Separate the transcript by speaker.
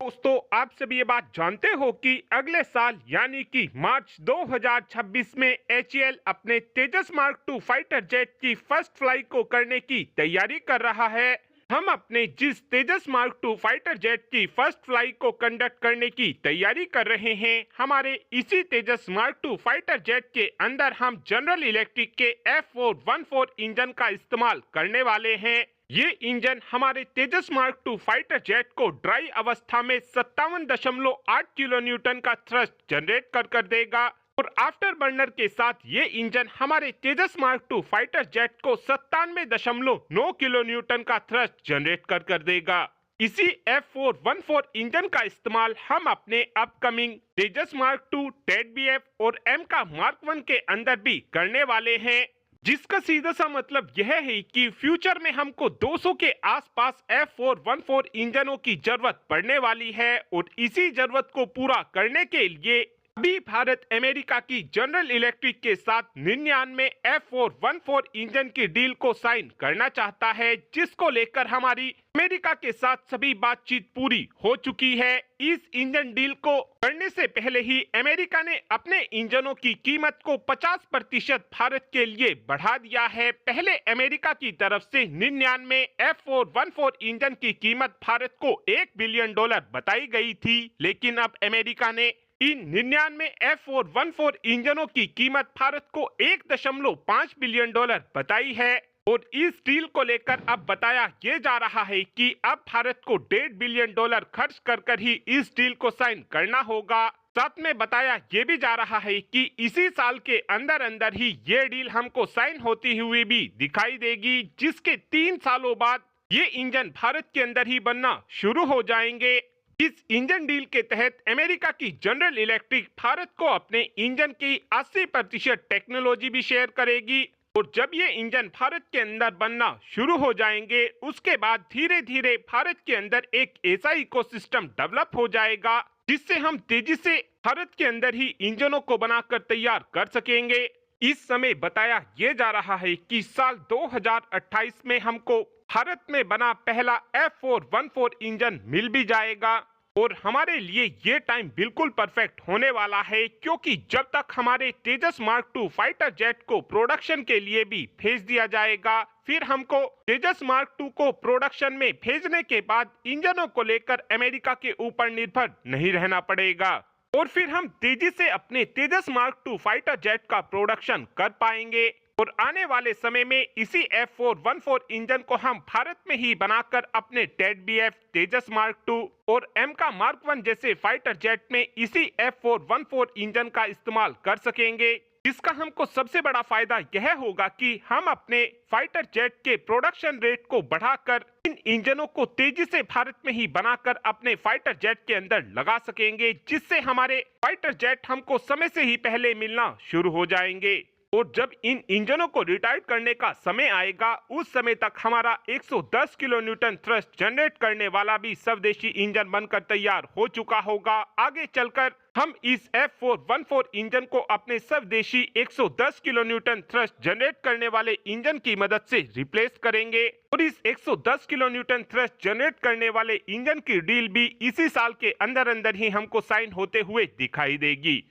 Speaker 1: दोस्तों, आप सभी ये बात जानते हो कि अगले साल यानी कि मार्च 2026 में एचएएल अपने तेजस मार्क टू फाइटर जेट की फर्स्ट फ्लाइट को करने की तैयारी कर रहा है। हम अपने जिस तेजस मार्क टू फाइटर जेट की फर्स्ट फ्लाइट को कंडक्ट करने की तैयारी कर रहे हैं, हमारे इसी तेजस मार्क टू फाइटर जेट के अंदर हम जनरल इलेक्ट्रिक के F414 इंजन का इस्तेमाल करने वाले हैं। ये इंजन हमारे Tejas mark two fighter jet को ड्राई अवस्था में 57.8 किलो न्यूटन का थ्रस्ट जनरेट कर देगा और आफ्टर बर्नर के साथ ये इंजन हमारे Tejas mark two fighter jet को 97.9 किलो न्यूटन का थ्रस्ट जनरेट कर देगा। इसी F414 इंजन का इस्तेमाल हम अपने upcoming Tejas mark two, TED BF और एम का मार्क 1 के अंदर भी करने वाले हैं, जिसका सीधा सा मतलब यह है कि फ्यूचर में हमको 200 के आसपास F414 इंजनों की जरूरत पड़ने वाली है और इसी जरूरत को पूरा करने के लिए अभी भारत अमेरिका की जनरल इलेक्ट्रिक के साथ 99 F414 इंजन की डील को साइन करना चाहता है, जिसको लेकर हमारी अमेरिका के साथ सभी बातचीत पूरी हो चुकी है। इस इंजन डील को करने से पहले ही अमेरिका ने अपने इंजनों की कीमत को 50% भारत के लिए बढ़ा दिया है। पहले अमेरिका की तरफ से 99 F414 इंजन की कीमत भारत को $1 बिलियन बताई गई थी, लेकिन अब अमेरिका ने इन 99 F414 इंजनों की कीमत भारत को $1.5 बिलियन बताई है और इस डील को लेकर अब बताया ये जा रहा है कि अब भारत को $1.5 बिलियन खर्च कर ही इस डील को साइन करना होगा। साथ में बताया ये भी जा रहा है कि इसी साल के अंदर अंदर ही ये डील हमको साइन होती हुई भी दिखाई देगी, जिसके 3 सालों बाद ये इंजन भारत के अंदर ही बनना शुरू हो जाएंगे। इस इंजन डील के तहत अमेरिका की जनरल इलेक्ट्रिक भारत को अपने इंजन की 80% टेक्नोलॉजी भी शेयर करेगी और जब ये इंजन भारत के अंदर बनना शुरू हो जाएंगे, उसके बाद धीरे धीरे भारत के अंदर एक ऐसा इकोसिस्टम डेवलप हो जाएगा जिससे हम तेजी से भारत के अंदर ही इंजनों को बनाकर तैयार कर सकेंगे। इस समय बताया ये जा रहा है कि साल 2028 में हमको भारत में बना पहला F414 इंजन मिल भी जाएगा और हमारे लिए ये टाइम बिल्कुल परफेक्ट होने वाला है, क्योंकि जब तक हमारे Tejas mark two fighter jet को प्रोडक्शन के लिए भी भेज दिया जाएगा, फिर हमको तेजस मार्क टू को प्रोडक्शन में भेजने के बाद इंजनों को लेकर अमेरिका के ऊपर निर्भर नहीं रहना पड़ेगा और फिर हम तेजी से अपने तेजस मार्क टू फाइटर जेट का प्रोडक्शन कर पाएंगे और आने वाले समय में इसी F414 इंजन को हम भारत में ही बनाकर अपने TED BF, Tejas mark two और एम का मार्क 1 जैसे फाइटर जेट में इसी F414 इंजन का इस्तेमाल कर सकेंगे, जिसका हमको सबसे बड़ा फायदा यह होगा कि हम अपने फाइटर जेट के प्रोडक्शन रेट को बढ़ाकर इन इंजनों को तेजी से भारत में ही बनाकर अपने फाइटर जेट के अंदर लगा सकेंगे, जिससे हमारे फाइटर जेट हमको समय से ही पहले मिलना शुरू हो जाएंगे और जब इन इंजनों को रिटायर करने का समय आएगा, उस समय तक हमारा 110 किलो न्यूटन थ्रस्ट जनरेट करने वाला भी स्वदेशी इंजन बनकर तैयार हो चुका होगा। आगे चलकर हम इस F414 इंजन को अपने स्वदेशी 110 किलो न्यूटन थ्रस्ट जनरेट करने वाले इंजन की मदद से रिप्लेस करेंगे और इस 110 किलो न्यूटन थ्रस्ट जनरेट करने वाले इंजन की डील भी इसी साल के अंदर अंदर ही हमको साइन होते हुए दिखाई देगी।